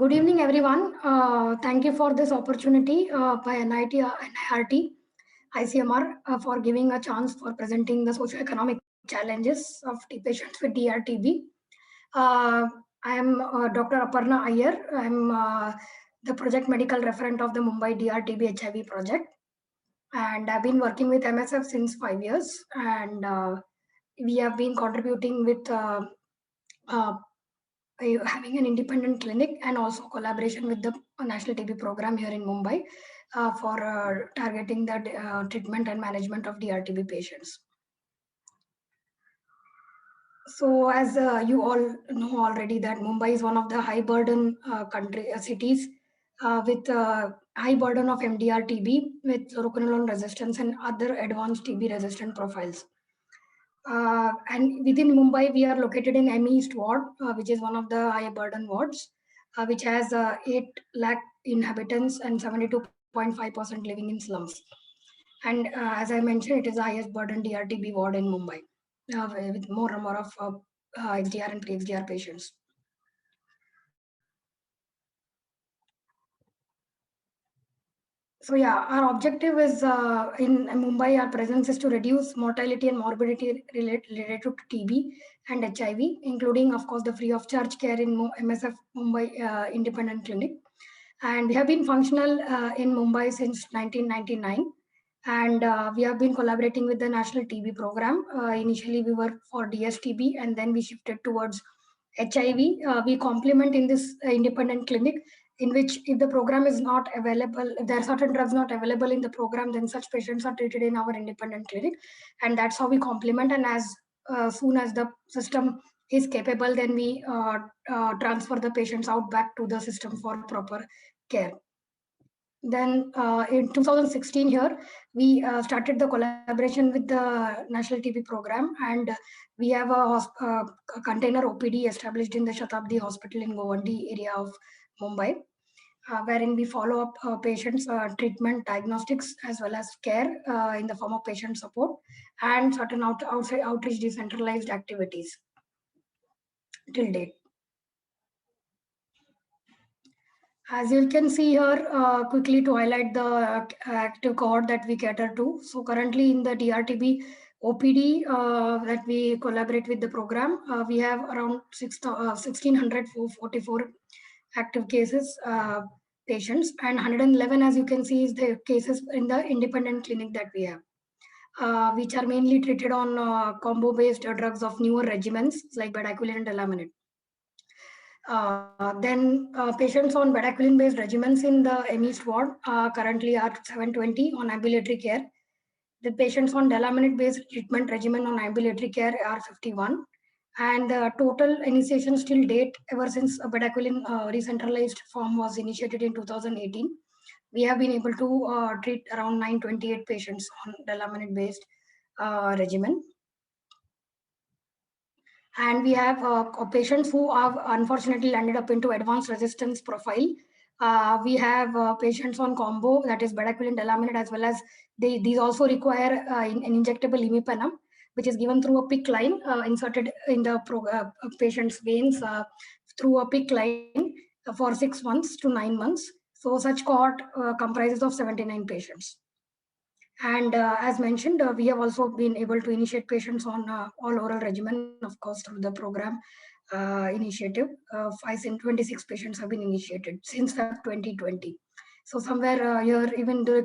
Good evening, everyone. Thank you for this opportunity by NIRT, ICMR, for giving a chance for presenting the socioeconomic challenges of patients with DRTB. Uh, I am Dr. Aparna Iyer. I am the project medical referent of the Mumbai DRTB HIV project. And I've been working with MSF since 5 years. And we have been contributing with having an independent clinic and also collaboration with the National TB program here in Mumbai for targeting the treatment and management of DRTB patients. So as you all know already that Mumbai is one of the high burden cities with high burden of MDR TB with fluoroquinolone resistance and other advanced TB resistant profiles. And within Mumbai, we are located in M East Ward, which is one of the high burden wards, which has 8 lakh inhabitants and 72.5% living in slums. And as I mentioned, it is the highest burden DRTB ward in Mumbai, with more number of XDR and pre-XDR patients. So yeah, our objective is in Mumbai, our presence is to reduce mortality and morbidity related to TB and HIV, including, of course, the free of charge care in MSF Mumbai Independent Clinic. And we have been functional in Mumbai since 1999. And we have been collaborating with the National TB program. Initially, we were for DSTB, and then we shifted towards HIV. We complement in this independent clinic, in which if the program is not available, if there are certain drugs not available in the program, then such patients are treated in our independent clinic. And that's how we complement. And as soon as the system is capable, then we transfer the patients out back to the system for proper care. Then in 2016 here, we started the collaboration with the National TB program, and we have a container OPD established in the Shatabdi Hospital in Govandi area of Mumbai, wherein we follow up patients' treatment, diagnostics, as well as care in the form of patient support and certain outreach decentralized activities till date. As you can see here, quickly to highlight the active cohort that we cater to. So currently in the DRTB OPD that we collaborate with the program, we have around 1,644 active cases, patients, and 111, as you can see, is the cases in the independent clinic that we have, which are mainly treated on combo-based drugs of newer regimens like bedaquiline and delamanid. Then patients on bedaquiline-based regimens in the M East ward currently are 720 on ambulatory care. The patients on delamanid-based treatment regimen on ambulatory care are 51. And the total initiations till date, ever since bedaquiline decentralized form was initiated in 2018, we have been able to treat around 928 patients on delamanid-based regimen. And we have patients who have unfortunately landed up into advanced resistance profile. We have patients on combo, that is bedaquiline delamanid, as well as these also require an injectable imipenem, which is given through a PICC line inserted in the patient's veins through a PICC line for 6 months to 9 months. So such cohort comprises of 79 patients. And as mentioned, we have also been able to initiate patients on all oral regimen, of course, through the program initiative. 26 patients have been initiated since Feb 2020. So somewhere here, even in the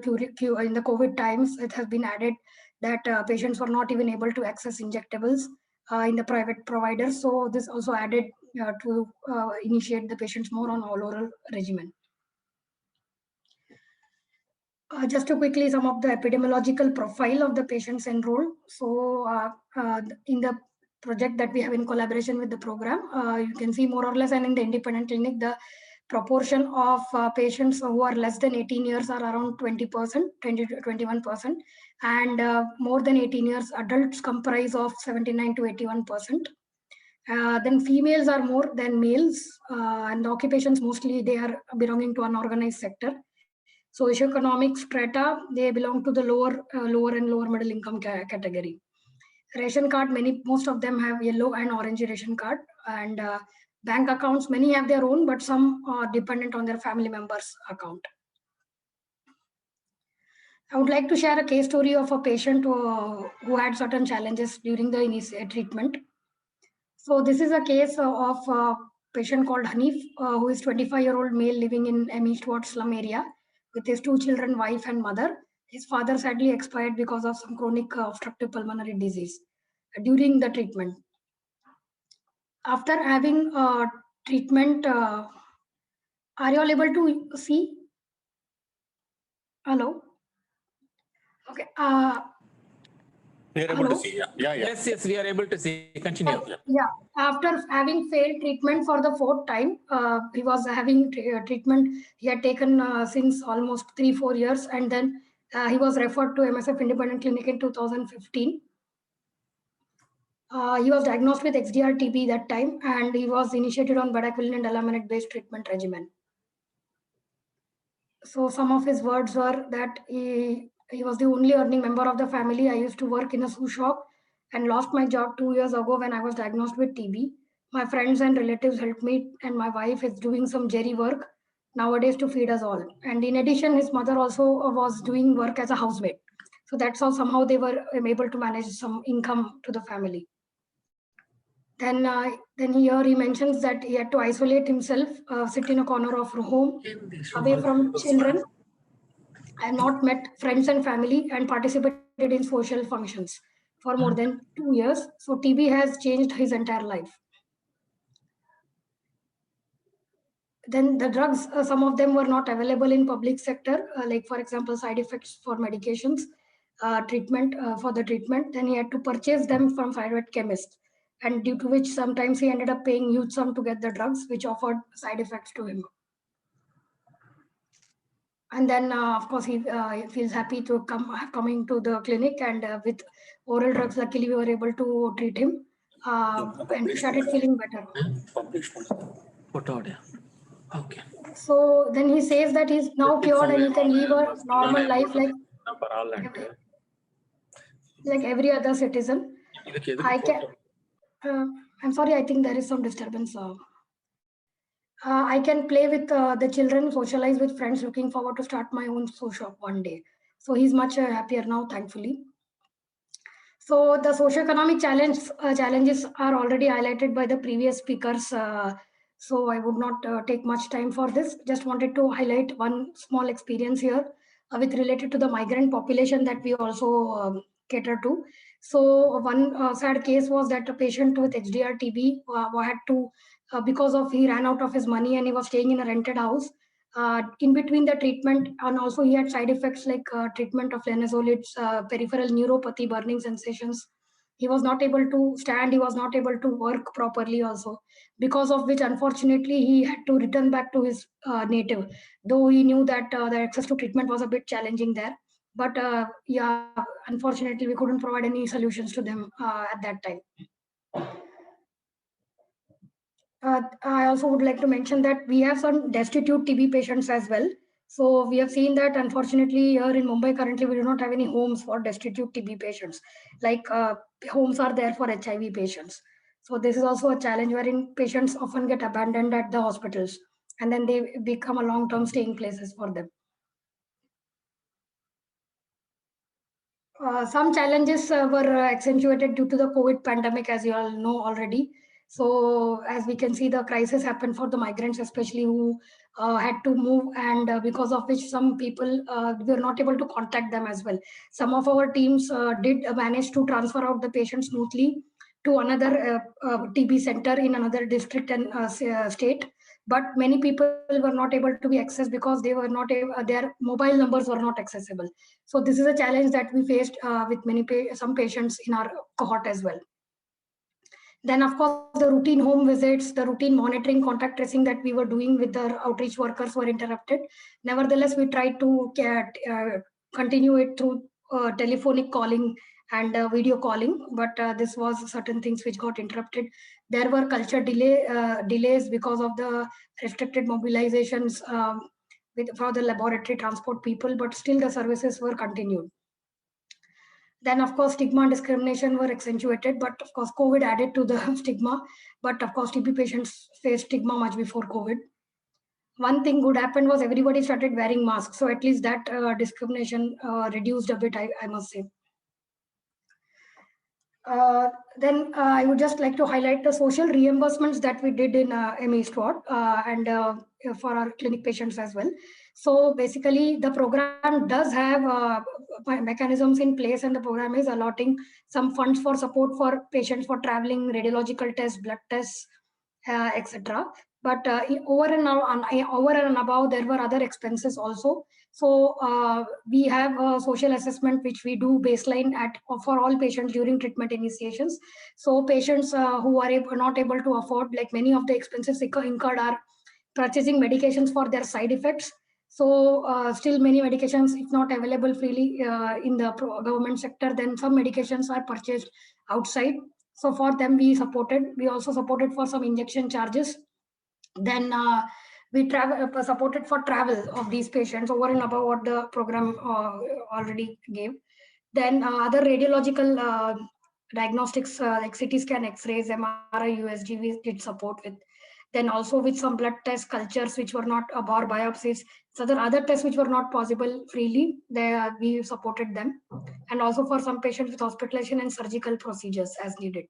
COVID times, it has been added that patients were not even able to access injectables in the private providers. So this also added to initiate the patients more on all oral regimen. Just to quickly sum up the epidemiological profile of the patients enrolled. So in the project that we have in collaboration with the program, you can see more or less, and in the independent clinic, the proportion of patients who are less than 18 years are around 20%, 20 to 21%, and more than 18 years adults comprise of 79 to 81%. Then females are more than males, and the occupations mostly they are belonging to unorganized sector. Socioeconomic strata, they belong to the lower and lower middle income category. Ration card, most of them have yellow and orange ration card, and bank accounts. Many have their own, but some are dependent on their family members' account. I would like to share a case story of a patient who had certain challenges during the initial treatment. So this is a case of a patient called Hanif, who is 25-year-old male living in Eastward slum area with his 2 children, wife and mother. His father sadly expired because of some chronic obstructive pulmonary disease during the treatment. After having treatment, are you all able to see? Hello? Okay. We are able hello? to see. Yeah. Yes, we are able to see. Continue. Yeah. After having failed treatment for the 4th time, he was having treatment he had taken since almost 3-4 years, and then he was referred to MSF Independent Clinic in 2015. He was diagnosed with XDR TB that time, and he was initiated on bedaquiline and delamanid based treatment regimen. So some of his words were that he was the only earning member of the family. I used to work in a shoe shop and lost my job 2 years ago when I was diagnosed with TB. My friends and relatives helped me, and my wife is doing some jerry work nowadays to feed us all. And in addition, his mother also was doing work as a housemaid. So that's how somehow they were able to manage some income to the family. Then here he mentions that he had to isolate himself, sit in a corner of home, away from children, and not met friends and family, and participated in social functions for more than 2 years. So TB has changed his entire life. Then the drugs, some of them were not available in public sector, like for example, side effects for medications, treatment for the treatment. Then he had to purchase them from private chemists, and due to which sometimes he ended up paying huge sum to get the drugs, which offered side effects to him. And then, of course, he feels happy to coming to the clinic, and with oral drugs, luckily we were able to treat him, and he started feeling better. Okay. So then he says that he's now cured and he can live a normal life like every other citizen. I can. I'm sorry. I think there is some disturbance. I can play with the children, socialize with friends. Looking forward to start my own shoe shop one day. So he's much happier now, thankfully. So the socioeconomic challenges are already highlighted by the previous speakers. So I would not take much time for this. Just wanted to highlight one small experience here with related to the migrant population that we also cater to. So one sad case was that a patient with XDR TB had to, because of he ran out of his money and he was staying in a rented house. In between the treatment, and also he had side effects like treatment of linezolid, peripheral neuropathy, burning sensations. He was not able to stand, he was not able to work properly also, because of which unfortunately he had to return back to his native, though he knew that the access to treatment was a bit challenging there. But yeah, unfortunately we couldn't provide any solutions to them at that time. I also would like to mention that we have some destitute TB patients as well. So we have seen that unfortunately here in Mumbai currently we do not have any homes for destitute TB patients. Like homes are there for HIV patients. So this is also a challenge wherein patients often get abandoned at the hospitals and then they become a long-term staying places for them. Some challenges were accentuated due to the COVID pandemic, as you all know already. So as we can see, the crisis happened for the migrants, especially who had to move, and because of which some people were not able to contact them as well. Some of our teams did manage to transfer out the patients smoothly to another TB center in another district and state. But many people were not able to be accessed because they were not their mobile numbers were not accessible. So this is a challenge that we faced with some patients in our cohort as well. Then, of course, the routine home visits, the routine monitoring, contact tracing that we were doing with the outreach workers were interrupted. Nevertheless, we tried to continue it through telephonic calling and video calling, but this was certain things which got interrupted. There were culture delays because of the restricted mobilizations for the laboratory transport people, but still the services were continued. Then, of course, stigma and discrimination were accentuated, but of course, COVID added to the stigma. But of course, TB patients faced stigma much before COVID. One thing good happened was everybody started wearing masks. So at least that discrimination reduced a bit, I must say. Then I would just like to highlight the social reimbursements that we did in MEST ward and for our clinic patients as well. So basically, the program does have mechanisms in place, and the program is allotting some funds for support for patients for traveling, radiological tests, blood tests, etc. But over and above, there were other expenses also. So we have a social assessment which we do baseline for all patients during treatment initiations. So patients who are not able to afford, like many of the expenses incurred are purchasing medications for their side effects. So still many medications, if not available freely in the government sector, then some medications are purchased outside. So for them, we also supported for some injection charges. Then we supported for travel of these patients over and above what the program already gave. Then other radiological diagnostics like CT scan, X-rays, MRI, USG, we did support with. Then also with some blood tests, cultures which were not or biopsies. So there are other tests which were not possible freely. We supported them, and also for some patients with hospitalization and surgical procedures as needed.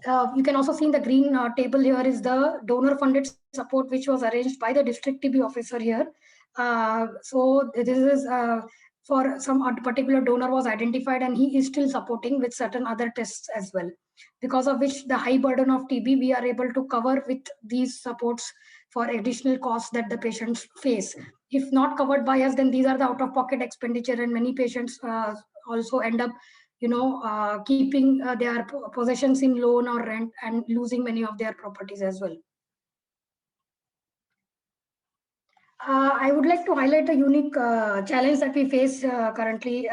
You can also see in the green table here is the donor funded support which was arranged by the district TB officer here. So this is for some particular donor was identified, and he is still supporting with certain other tests as well, because of which the high burden of TB we are able to cover with these supports for additional costs that the patients face. If not covered by us, then these are the out-of-pocket expenditure, and many patients also end up keeping their possessions in loan or rent and losing many of their properties as well. I would like to highlight a unique challenge that we face currently,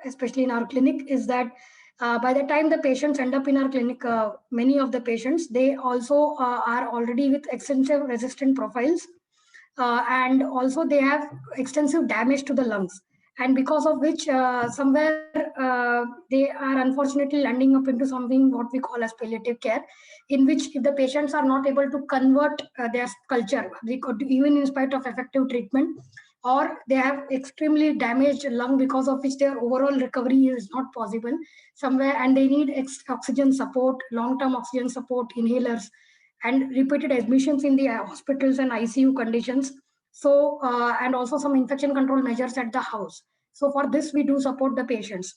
especially in our clinic, is that by the time the patients end up in our clinic, many of the patients, they also are already with extensive resistant profiles, and also they have extensive damage to the lungs. And because of which somewhere they are unfortunately landing up into something what we call as palliative care, in which if the patients are not able to convert their culture, even in spite of effective treatment, or they have extremely damaged lung, because of which their overall recovery is not possible somewhere, and they need oxygen support, long-term oxygen support, inhalers, and repeated admissions in the hospitals and ICU conditions. So, and also some infection control measures at the house. So for this, we do support the patients.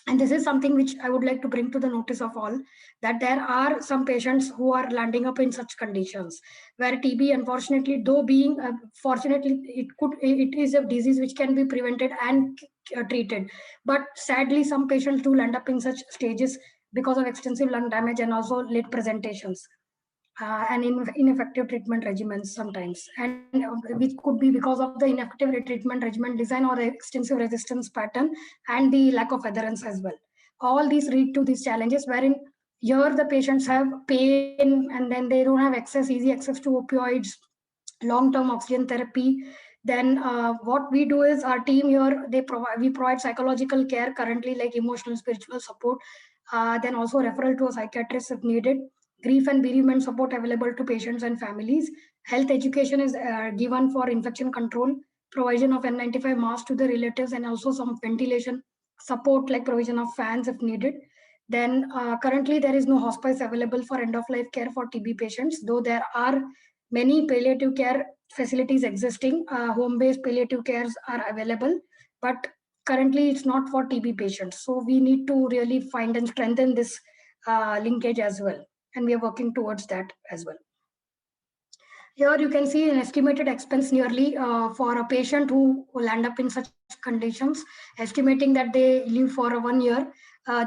And this is something which I would like to bring to the notice of all, that there are some patients who are landing up in such conditions where TB, unfortunately, though being fortunately, it is a disease which can be prevented and treated. But sadly, some patients do land up in such stages because of extensive lung damage and also late presentations. And ineffective treatment regimens sometimes, and which could be because of the ineffective treatment regimen design or extensive resistance pattern and the lack of adherence as well. All these lead to these challenges wherein here the patients have pain, and then they don't have easy access to opioids, long-term oxygen therapy. Then what we do is our team here, we provide psychological care currently, like emotional, spiritual support, then also referral to a psychiatrist if needed, grief and bereavement support available to patients and families. Health education is given for infection control, provision of N95 masks to the relatives, and also some ventilation support like provision of fans if needed. Then currently there is no hospice available for end-of-life care for TB patients, though there are many palliative care facilities existing. Home-based palliative cares are available, but currently it's not for TB patients. So we need to really find and strengthen this linkage as well, and we are working towards that as well. Here you can see an estimated expense nearly for a patient who will end up in such conditions, estimating that they live for 1 year.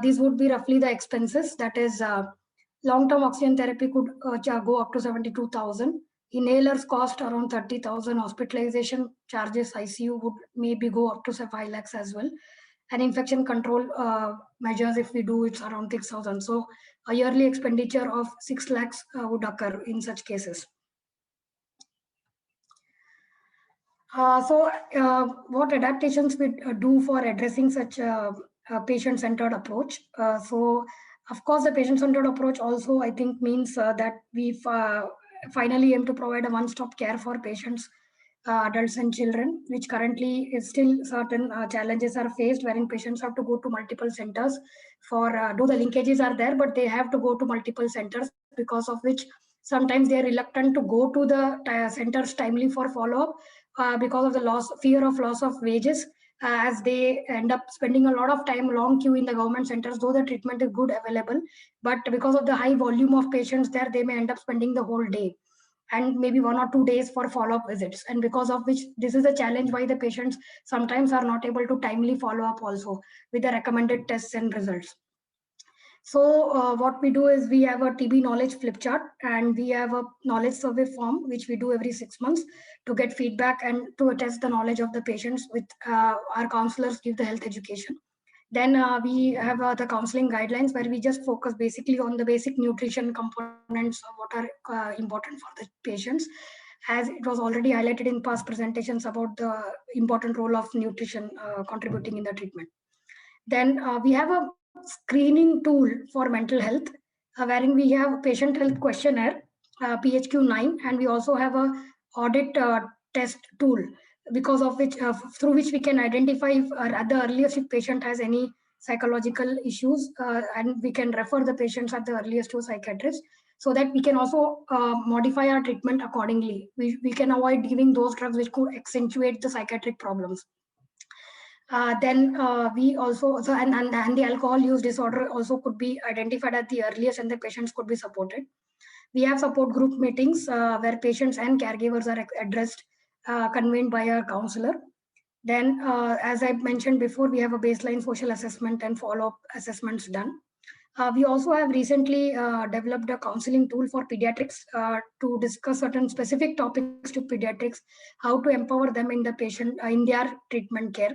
These would be roughly the expenses. That is, long-term oxygen therapy could go up to 72,000. Inhalers cost around 30,000. Hospitalization charges, ICU would maybe go up to 5 lakhs as well. And infection control measures, if we do, it's around 6,000. So a yearly expenditure of 6 lakhs would occur in such cases. What adaptations we do for addressing such a patient-centered approach? Of course, the patient-centered approach also, I think, means that we finally aim to provide a one-stop care for patients, adults and children, which currently is still certain challenges are faced, wherein patients have to go to multiple centers for, though the linkages are there, but they have to go to multiple centers, because of which sometimes they are reluctant to go to the centers timely for follow-up, because of the fear of loss of wages, as they end up spending a lot of time long queue in the government centers, though the treatment is good available, but because of the high volume of patients there, they may end up spending the whole day and maybe 1 or 2 days for follow-up visits, and because of which this is a challenge why the patients sometimes are not able to timely follow up also with the recommended tests and results. What we do is we have a TB knowledge flip chart, and we have a knowledge survey form, which we do every 6 months to get feedback and to test the knowledge of the patients. With our counselors give the health education. Then we have the counseling guidelines, where we just focus basically on the basic nutrition components of what are important for the patients, as it was already highlighted in past presentations about the important role of nutrition contributing in the treatment. Then we have a screening tool for mental health, wherein we have a patient health questionnaire, PHQ-9, and we also have a audit test tool, because of which through which we can identify if, at the earliest, if patient has any psychological issues, and we can refer the patients at the earliest to psychiatrists, so that we can also modify our treatment accordingly. We can avoid giving those drugs which could accentuate the psychiatric problems. Then we also, and the alcohol use disorder also could be identified at the earliest, and the patients could be supported. We have support group meetings where patients and caregivers are addressed, convened by a counselor. Then, as I mentioned before, we have a baseline social assessment and follow-up assessments done. We also have recently developed a counseling tool for pediatrics to discuss certain specific topics to pediatrics, how to empower them in the patient in their treatment care,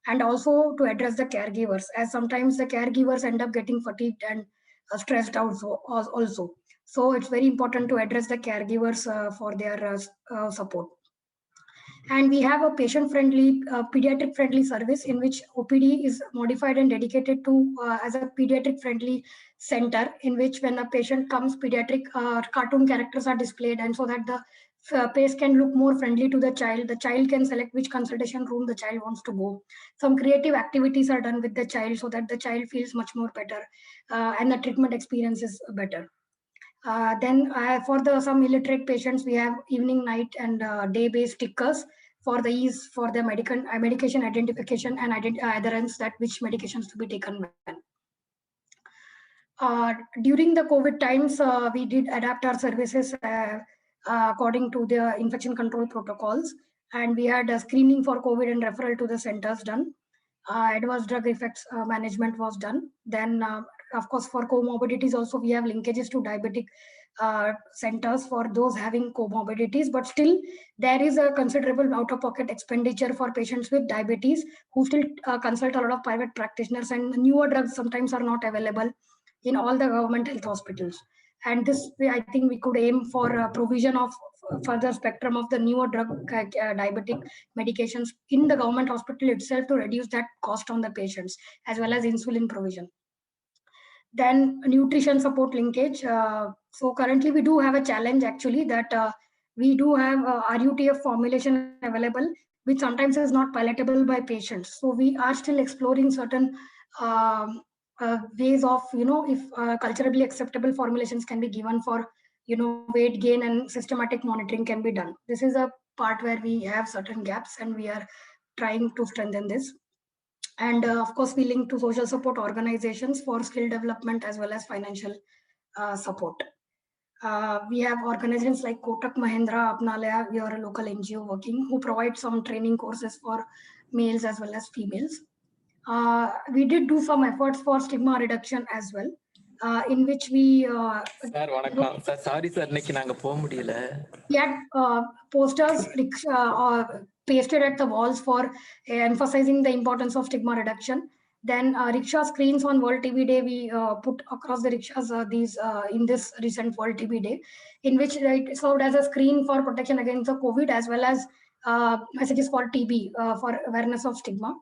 and also to address the caregivers, as sometimes the caregivers end up getting fatigued and stressed out also. So it's very important to address the caregivers for their support. And we have a patient-friendly, pediatric-friendly service, in which OPD is modified and dedicated to as a pediatric-friendly center, in which when a patient comes, pediatric cartoon characters are displayed, and so that the face can look more friendly to the child can select which consultation room the child wants to go. Some creative activities are done with the child, so that the child feels much more better, and the treatment experience is better. Then for some illiterate patients, we have evening, night, and day-based stickers for the ease for the medication identification and adherence, that which medications to be taken when. During the COVID times, we did adapt our services according to the infection control protocols, and we had a screening for COVID and referral to the centers done. Adverse drug effects management was done. Then, of course, for comorbidities also, we have linkages to diabetic centers for those having comorbidities, but still there is a considerable out-of-pocket expenditure for patients with diabetes who still consult a lot of private practitioners, and newer drugs sometimes are not available in all the government health hospitals. And this way, I think we could aim for provision of further spectrum of the newer drug diabetic medications in the government hospital itself, to reduce that cost on the patients, as well as insulin provision. Then nutrition support linkage. So currently we do have a challenge, actually, that we do have RUTF formulation available, which sometimes is not palatable by patients. So we are still exploring certain ways of, if culturally acceptable formulations can be given for, weight gain, and systematic monitoring can be done. This is a part where we have certain gaps, and we are trying to strengthen this. And of course, we link to social support organizations for skill development as well as financial support. We have organizations like Kotak Mahindra Apnalaya, we are a local NGO working, who provide some training courses for males as well as females. We did do some efforts for stigma reduction as well, in which we Sir, vanakkam. Sir, sorry sir, இன்னைக்கு நாங்க போக முடியல. we had posters pasted at the walls for emphasizing the importance of stigma reduction. Then rickshaw screens on World TB Day, we put across the rickshaws these in this recent World TB Day, in which it served as a screen for protection against the COVID, as well as messages for TB for awareness of stigma.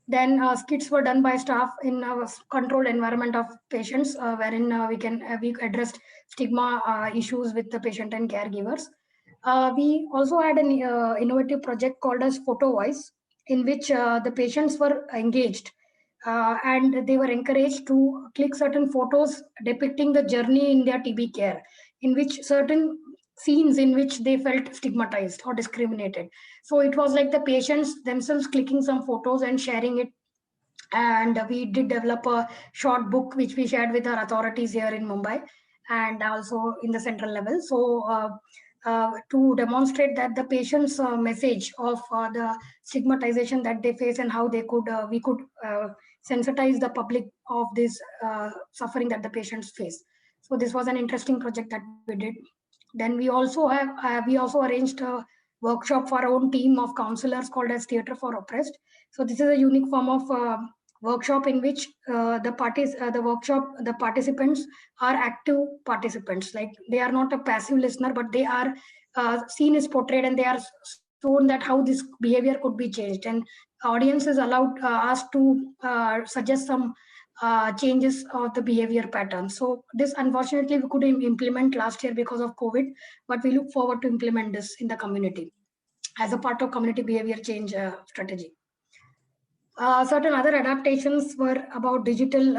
Then skits were done by staff in a controlled environment of patients, wherein we addressed stigma issues with the patient and caregivers. We also had an innovative project called as Photo Voice, in which the patients were engaged and they were encouraged to click certain photos depicting the journey in their TB care, in which certain scenes in which they felt stigmatized or discriminated. So it was like the patients themselves clicking some photos and sharing it. And we did develop a short book which we shared with our authorities here in Mumbai and also in the central level. So to demonstrate that the patient's message of the stigmatization that they face and how they could we could sensitize the public of this suffering that the patients face. So this was an interesting project that we did. Then we also arranged a workshop for our own team of counselors called as Theatre for Oppressed. So this is a unique form of workshop in which the participants are active participants. Like they are not a passive listener, but they are seen is portrayed and they are shown that how this behavior could be changed. And audience is allowed asked to suggest some changes of the behavior pattern. So this unfortunately we couldn't implement last year because of COVID, but we look forward to implement this in the community as a part of community behavior change strategy. Certain other adaptations were about digital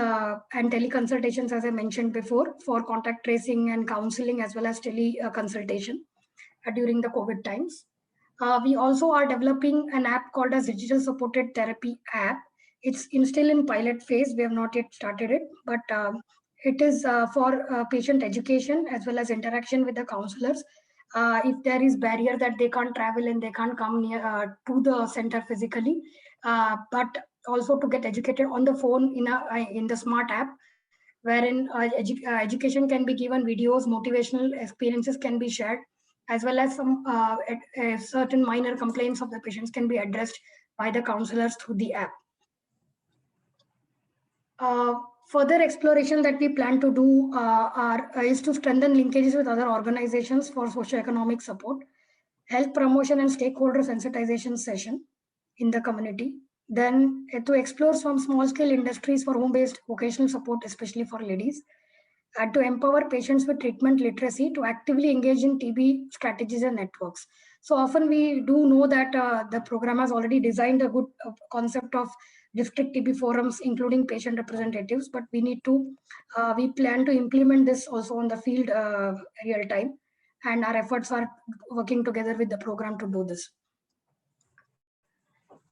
and teleconsultations, as I mentioned before, for contact tracing and counseling, as well as teleconsultation during the COVID times. We also are developing an app called as Digital Supported Therapy app. It's still in pilot phase. We have not yet started it, but it is for patient education as well as interaction with the counselors. If there is barrier that they can't travel and they can't come near to the center physically, but also to get educated on the phone in the smart app, wherein education can be given, videos, motivational experiences can be shared, as well as some certain minor complaints of the patients can be addressed by the counselors through the app. Further exploration that we plan to do is to strengthen linkages with other organizations for socioeconomic support, health promotion and stakeholder sensitization session in the community. Then to explore some small scale industries for home-based vocational support, especially for ladies, and to empower patients with treatment literacy to actively engage in TB strategies and networks. So often we do know that the program has already designed a good concept of district TB forums, including patient representatives, but we plan to implement this also on the field real time, and our efforts are working together with the program to do this.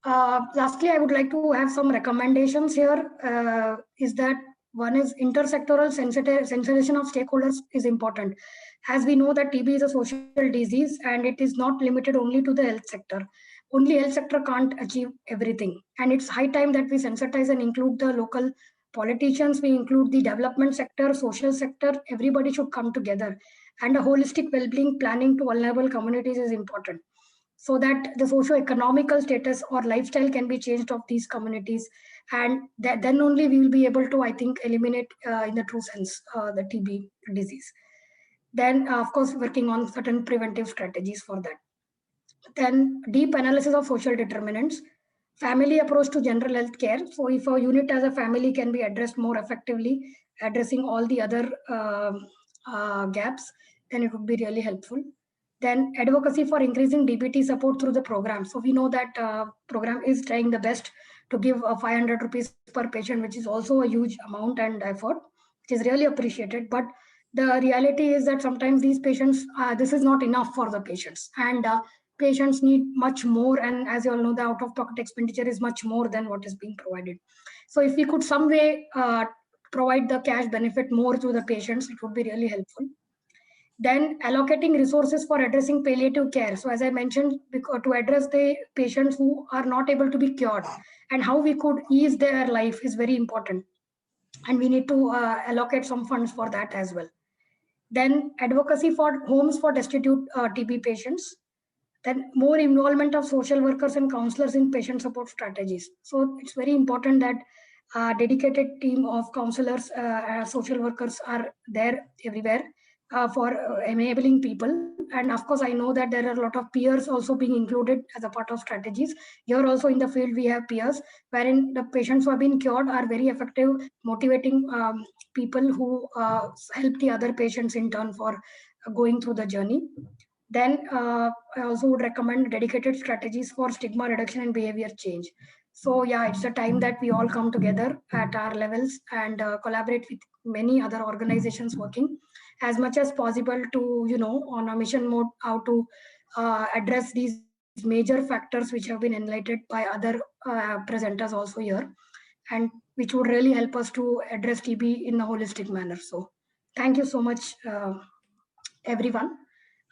Lastly, I would like to have some recommendations here. Is that one is intersectoral sensitization of stakeholders is important. As we know that TB is a social disease and it is not limited only to the health sector. Only health sector can't achieve everything. And it's high time that we sensitize and include the local politicians, we include the development sector, social sector, everybody should come together. And a holistic well-being planning to vulnerable communities is important, so that the socio-economical status or lifestyle can be changed of these communities, and then only we will be able to, I think, eliminate in the true sense the TB disease. Then of course working on certain preventive strategies for that. Then deep analysis of social determinants, family approach to general health care. So if a unit as a family can be addressed more effectively, addressing all the other gaps, then it would be really helpful. Then advocacy for increasing DBT support through the program. So we know that program is trying the best to give 500 rupees per patient, which is also a huge amount and effort, which is really appreciated. But the reality is that sometimes these patients, this is not enough for the patients, and patients need much more. And as you all know, the out-of-pocket expenditure is much more than what is being provided. So if we could some way provide the cash benefit more to the patients, it would be really helpful. Then allocating resources for addressing palliative care. So as I mentioned, to address the patients who are not able to be cured and how we could ease their life is very important. And we need to allocate some funds for that as well. Then advocacy for homes for destitute TB patients. Then more involvement of social workers and counselors in patient support strategies. So it's very important that a dedicated team of counselors, social workers are there everywhere, for enabling people. And of course, I know that there are a lot of peers also being included as a part of strategies. Here also in the field, we have peers wherein the patients who have been cured are very effective, motivating people who help the other patients in turn for going through the journey. Then I also would recommend dedicated strategies for stigma reduction and behavior change. So yeah, it's a time that we all come together at our levels and collaborate with many other organizations working as much as possible to, on a mission mode, how to address these major factors which have been enlightened by other presenters also here, and which would really help us to address TB in a holistic manner. So thank you so much, everyone.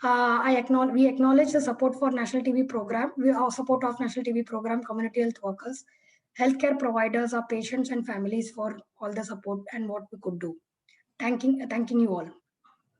We acknowledge the support for National TB program. Our support of National TB program, community health workers, healthcare providers, our patients and families for all the support and what we could do. Thanking you all.